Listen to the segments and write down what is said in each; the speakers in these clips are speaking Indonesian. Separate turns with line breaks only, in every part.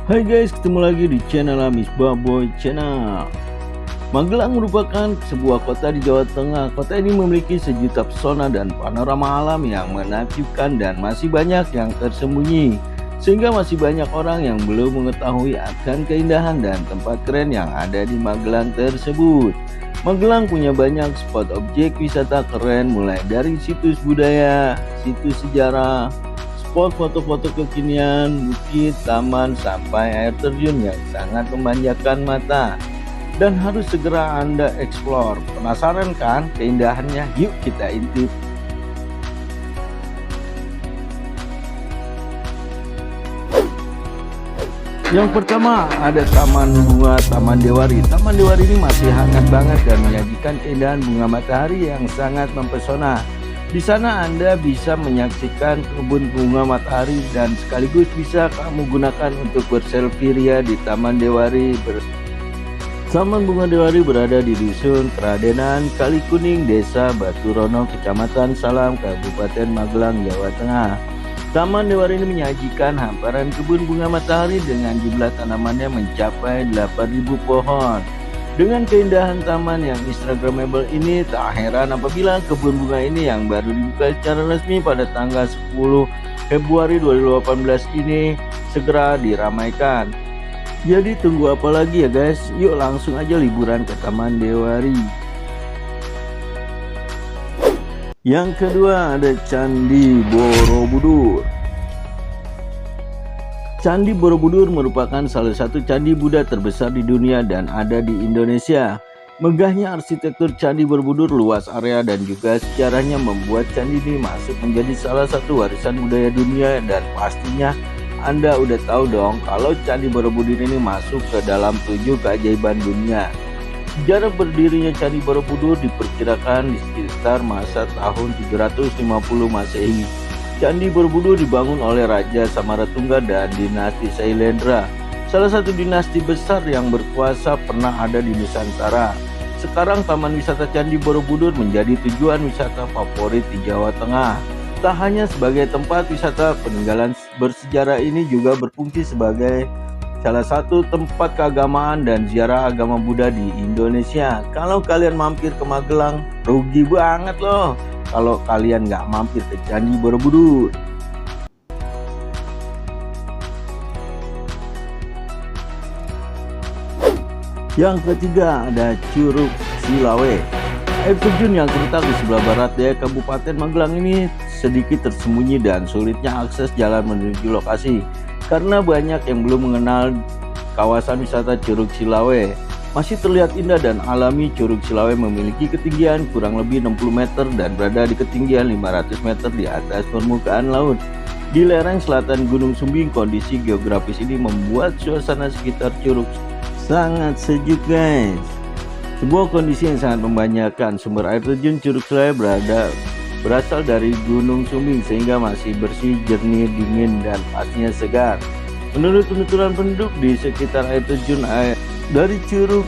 Hai guys, ketemu lagi di channel Amis Baboy Channel. Magelang merupakan sebuah kota di Jawa Tengah. Kota ini memiliki sejuta pesona dan panorama alam yang menakjubkan dan masih banyak yang tersembunyi. Sehingga masih banyak orang yang belum mengetahui akan keindahan dan tempat keren yang ada di Magelang tersebut. Magelang punya banyak spot objek wisata keren mulai dari situs budaya, situs sejarah, spot foto-foto kekinian, bukit, taman, sampai air terjun yang sangat memanjakan mata. Dan harus segera Anda explore. Penasaran kan keindahannya? Yuk kita intip. Yang pertama ada Taman Bunga Taman Dewari. Taman Dewari ini masih hangat banget dan menyajikan keindahan bunga matahari yang sangat mempesona. Di sana Anda bisa menyaksikan kebun bunga matahari dan sekaligus bisa kamu gunakan untuk berselfie ria di Taman Dewari. Taman Bunga Dewari berada di Dusun Kradenan, Kalikuning, Desa Batu Rono, Kecamatan Salam, Kabupaten Magelang, Jawa Tengah. Taman Dewari ini menyajikan hamparan kebun bunga matahari dengan jumlah tanamannya mencapai 8.000 pohon. Dengan keindahan taman yang instagramable ini, tak heran apabila kebun bunga ini yang baru dibuka secara resmi pada tanggal 10 Februari 2018 ini segera diramaikan. Jadi tunggu apa lagi ya guys? Yuk langsung aja liburan ke Taman Dewari. Yang kedua ada Candi Borobudur. Candi Borobudur merupakan salah satu candi Buddha terbesar di dunia dan ada di Indonesia. Megahnya arsitektur Candi Borobudur, luas area dan juga sejarahnya membuat candi ini masuk menjadi salah satu warisan budaya dunia, dan pastinya Anda udah tahu dong kalau Candi Borobudur ini masuk ke dalam 7 keajaiban dunia. Sejarah berdirinya Candi Borobudur diperkirakan di sekitar masa tahun 750 Masehi. Candi Borobudur dibangun oleh Raja Samaratungga dan dinasti Sailendra, salah satu dinasti besar yang berkuasa pernah ada di Nusantara. Sekarang Taman Wisata Candi Borobudur menjadi tujuan wisata favorit di Jawa Tengah. Tak hanya sebagai tempat wisata, peninggalan bersejarah ini juga berfungsi sebagai salah satu tempat keagamaan dan ziarah agama Buddha di Indonesia. Kalau kalian mampir ke Magelang, rugi banget loh kalau kalian nggak mampir ke Candi Borobudur. Yang ketiga ada Curug Cilawe. Air terjun yang terletak di sebelah barat daya Kabupaten Magelang ini sedikit tersembunyi dan sulitnya akses jalan menuju lokasi karena banyak yang belum mengenal kawasan wisata Curug Cilawe. Masih terlihat indah dan alami, Curug Cilawe memiliki ketinggian kurang lebih 60 meter dan berada di ketinggian 500 meter di atas permukaan laut. Di lereng selatan Gunung Sumbing, kondisi geografis ini membuat suasana sekitar curug sangat sejuk guys. Sebuah kondisi yang sangat membanyakan. Sumber air terjun Curug Cilawe berasal dari Gunung Sumbing sehingga masih bersih, jernih, dingin, dan pastinya segar. Menurut penuturan penduduk di sekitar air terjun, air dari curug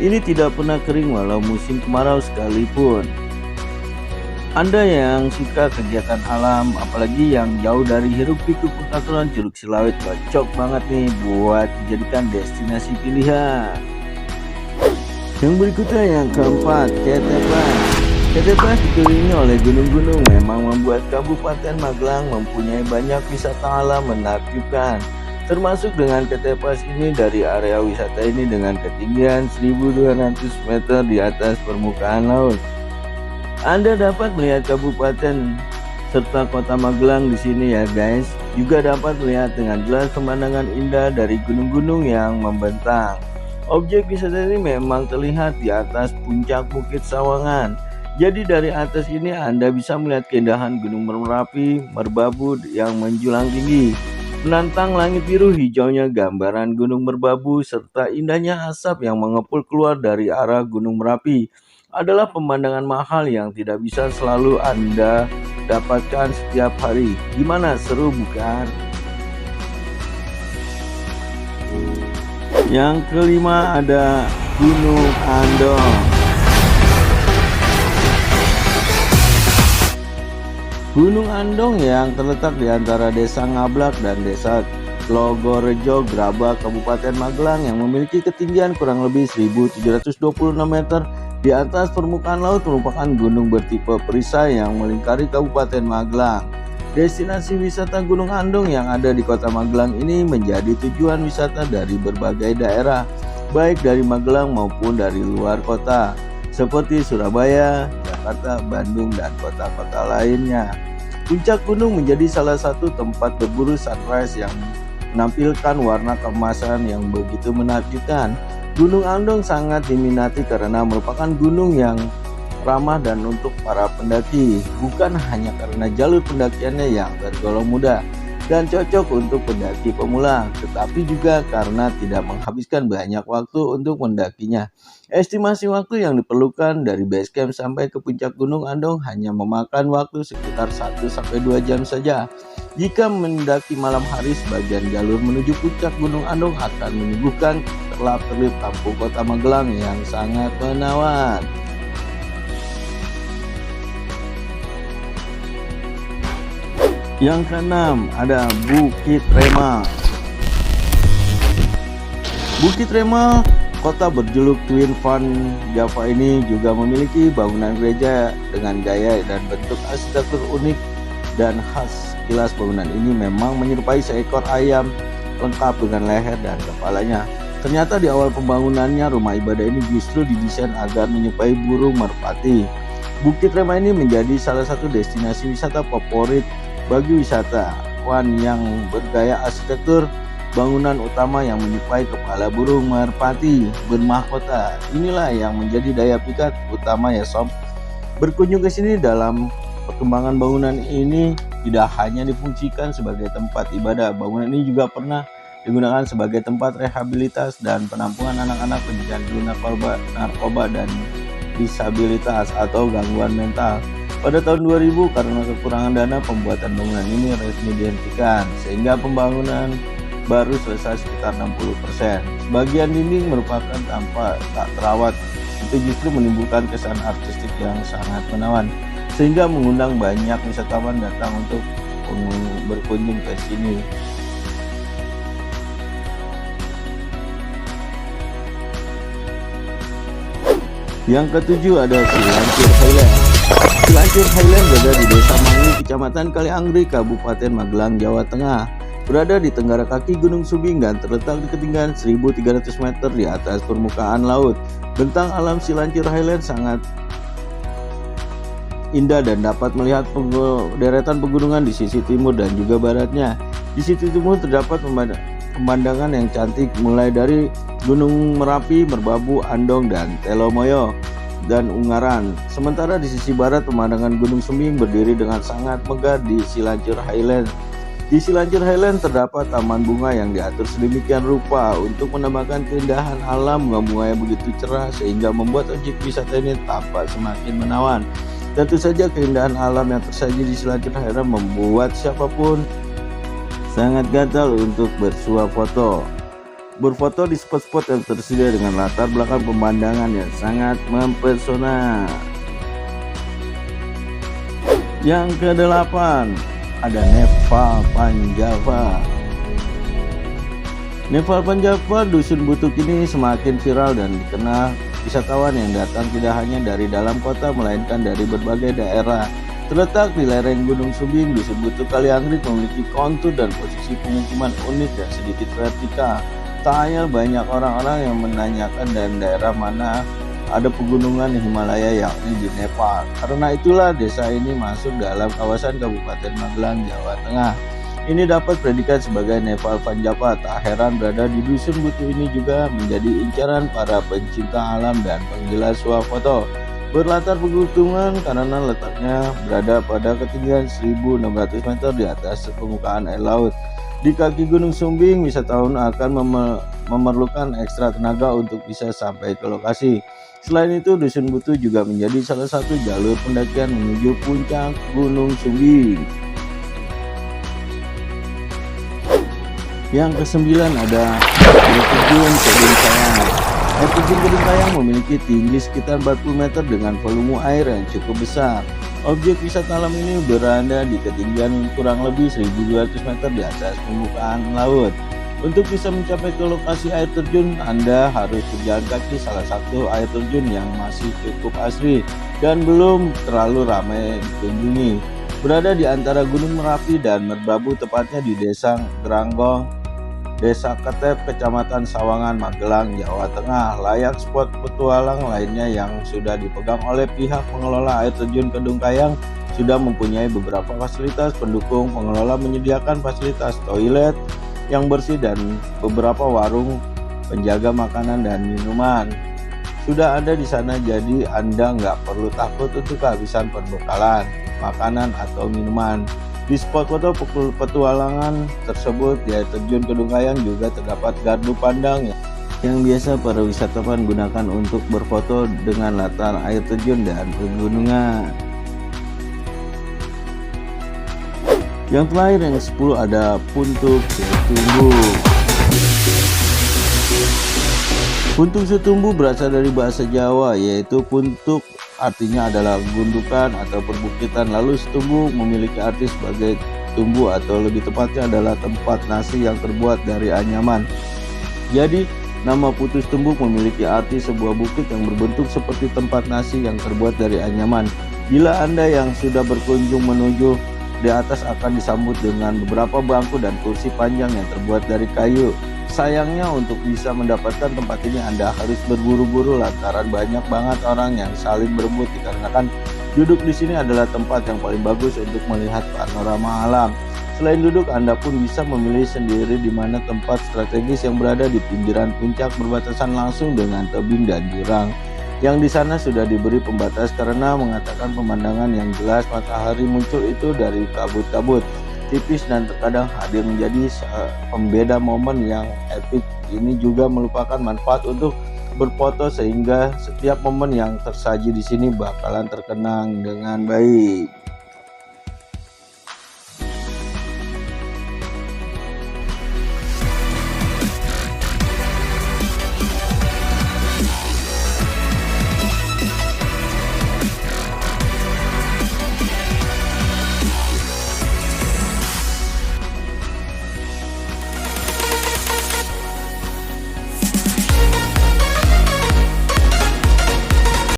ini tidak pernah kering walau musim kemarau sekalipun. Anda yang suka kegiatan alam, apalagi yang jauh dari hiruk-pikuk perkantoran, Curug Cilawe cocok banget nih buat dijadikan destinasi pilihan. Yang berikutnya yang keempat, Ketepas. Ketepas dikelilingi oleh gunung-gunung, memang membuat Kabupaten Magelang mempunyai banyak wisata alam menakjubkan. Termasuk dengan Ketepas ini, dari area wisata ini dengan ketinggian 1.200 meter di atas permukaan laut. Anda dapat melihat kabupaten serta kota Magelang di sini ya guys. Juga dapat melihat dengan jelas pemandangan indah dari gunung-gunung yang membentang. Objek wisata ini memang terlihat di atas puncak Bukit Sawangan. Jadi dari atas ini Anda bisa melihat keindahan Gunung Merapi, Merbabu yang menjulang tinggi. Menantang langit biru hijaunya gambaran Gunung Merbabu serta indahnya asap yang mengepul keluar dari arah Gunung Merapi adalah pemandangan mahal yang tidak bisa selalu Anda dapatkan setiap hari. Gimana, seru bukan? Yang kelima ada Gunung Andong. Gunung Andong yang terletak di antara Desa Ngablak dan Desa Logorejo Grabak Kabupaten Magelang yang memiliki ketinggian kurang lebih 1726 meter di atas permukaan laut merupakan gunung bertipe perisai yang melingkari Kabupaten Magelang. Destinasi wisata Gunung Andong yang ada di Kota Magelang ini menjadi tujuan wisata dari berbagai daerah, baik dari Magelang maupun dari luar kota, seperti Surabaya, Jakarta, Bandung, dan kota-kota lainnya. Puncak gunung menjadi salah satu tempat berburu sunrise yang menampilkan warna keemasan yang begitu menakjubkan. Gunung Andong sangat diminati karena merupakan gunung yang ramah dan untuk para pendaki, bukan hanya karena jalur pendakiannya yang tergolong mudah dan cocok untuk pendaki pemula, tetapi juga karena tidak menghabiskan banyak waktu untuk mendakinya. Estimasi waktu yang diperlukan dari base camp sampai ke puncak Gunung Andong hanya memakan waktu sekitar 1-2 jam saja. Jika mendaki malam hari, sebagian jalur menuju puncak Gunung Andong akan menyuguhkan kelap-kelip kampung Kota Magelang yang sangat menawan. Yang keenam ada Bukit Rema. Bukit Rema, kota berjuluk Twin Van Java ini juga memiliki bangunan gereja dengan gaya dan bentuk arsitektur unik dan khas. Kilas bangunan ini memang menyerupai seekor ayam lengkap dengan leher dan kepalanya. Ternyata di awal pembangunannya rumah ibadah ini justru didesain agar menyerupai burung merpati. Bukit Rema ini menjadi salah satu destinasi wisata favorit bagi wisatawan yang bergaya arsitektur bangunan utama yang menyerupai kepala burung merpati bermahkota. Inilah yang menjadi daya pikat utama ya sob. Berkunjung ke sini dalam perkembangan bangunan ini tidak hanya difungsikan sebagai tempat ibadah, bangunan ini juga pernah digunakan sebagai tempat rehabilitas dan penampungan anak-anak pecandu narkoba dan disabilitas atau gangguan mental. Pada tahun 2000 karena kekurangan dana, pembuatan bangunan ini resmi dihentikan sehingga pembangunan baru selesai sekitar 60%. Sebagian dinding merupakan tampak tak terawat, itu justru menimbulkan kesan artistik yang sangat menawan sehingga mengundang banyak wisatawan datang untuk berkunjung ke sini. Yang ketujuh ada Silancur Highland. Silancur Highland berada di Desa Mangi, Kecamatan Kaliangri, Kabupaten Magelang, Jawa Tengah. Berada di tenggara kaki Gunung Sumbing dan terletak di ketinggian 1.300 meter di atas permukaan laut. Bentang alam Silancur Highland sangat indah dan dapat melihat deretan pegunungan di sisi timur dan juga baratnya. Di sisi timur terdapat pemandangan yang cantik mulai dari Gunung Merapi, Merbabu, Andong, dan Telomoyo dan Ungaran. Sementara di sisi barat pemandangan Gunung Sumbing berdiri dengan sangat megah di Silancur Highland. Di Silancur Highland terdapat taman bunga yang diatur sedemikian rupa untuk menambahkan keindahan alam. Bunga yang begitu cerah sehingga membuat objek wisata ini tampak semakin menawan. Tentu saja keindahan alam yang tersaji di Silancur Highland membuat siapapun sangat gatal untuk bersuah foto. Berfoto di spot-spot yang tersedia dengan latar belakang pemandangan yang sangat mempesona. Yang kedelapan ada Nepal Panjava. Nepal Panjava, dusun butuk ini semakin viral dan dikenal wisatawan yang datang tidak hanya dari dalam kota melainkan dari berbagai daerah. Terletak di lereng Gunung Sumbing, dusun butuk Kaliangri memiliki kontur dan posisi pemukiman unik dan sedikit vertikal. Tak hanya banyak orang-orang yang menanyakan dan daerah mana ada pegunungan Himalaya yakni di Nepal. Karena itulah desa ini masuk dalam kawasan Kabupaten Magelang, Jawa Tengah. Ini dapat predikat sebagai Nepal Panjava. Tak heran berada di dusun butuh ini juga menjadi incaran para pencinta alam dan penggila swafoto. Berlatar pegunungan karena letaknya berada pada ketinggian 1.600 meter di atas permukaan air laut. Di kaki Gunung Sumbing, wisatawan akan memerlukan ekstra tenaga untuk bisa sampai ke lokasi. Selain itu, dusun butuh juga menjadi salah satu jalur pendakian menuju puncak Gunung Sumbing. Yang kesembilan ada air terjun Kedung Sayang. Air terjun Kedung Sayang memiliki tinggi sekitar 40 meter dengan volume air yang cukup besar. Objek wisata alam ini berada di ketinggian kurang lebih 1.200 meter di atas permukaan laut. Untuk bisa mencapai ke lokasi air terjun, Anda harus berjalan kaki salah satu air terjun yang masih cukup asri dan belum terlalu ramai dikunjungi. Berada di antara Gunung Merapi dan Merbabu, tepatnya di Desa Geranggong, Desa Ketep, Kecamatan Sawangan, Magelang, Jawa Tengah. Layak spot petualang lainnya yang sudah dipegang oleh pihak pengelola air terjun Kedung Kayang sudah mempunyai beberapa fasilitas pendukung. Pengelola menyediakan fasilitas toilet yang bersih dan beberapa warung penjaga makanan dan minuman sudah ada di sana, jadi Anda nggak perlu takut untuk kehabisan perbekalan makanan atau minuman. Di spot foto petualangan tersebut di air terjun Kedung Kayang juga terdapat gardu pandang yang biasa para wisatawan gunakan untuk berfoto dengan latar air terjun dan pegunungan. Yang terakhir, yang ke-10, ada Puntuk Setumbu. Puntuk Setumbu berasal dari bahasa Jawa, yaitu puntuk artinya adalah gundukan atau perbukitan, lalu setumbu memiliki arti sebagai tumbu atau lebih tepatnya adalah tempat nasi yang terbuat dari anyaman. Jadi nama Puntuk Setumbu memiliki arti sebuah bukit yang berbentuk seperti tempat nasi yang terbuat dari anyaman. Bila Anda yang sudah berkunjung menuju di atas akan disambut dengan beberapa bangku dan kursi panjang yang terbuat dari kayu. Sayangnya untuk bisa mendapatkan tempat ini Anda harus berburu-buru lantaran banyak banget orang yang saling berebut, dikarenakan duduk di sini adalah tempat yang paling bagus untuk melihat panorama alam. Selain duduk, Anda pun bisa memilih sendiri di mana tempat strategis yang berada di pinggiran puncak berbatasan langsung dengan tebing dan jurang. Yang di sana sudah diberi pembatas karena mengatakan pemandangan yang jelas matahari muncul itu dari kabut-kabut tipis dan terkadang hadir menjadi pembeda momen yang epik. Ini juga merupakan manfaat untuk berfoto sehingga setiap momen yang tersaji di sini bakalan terkenang dengan baik.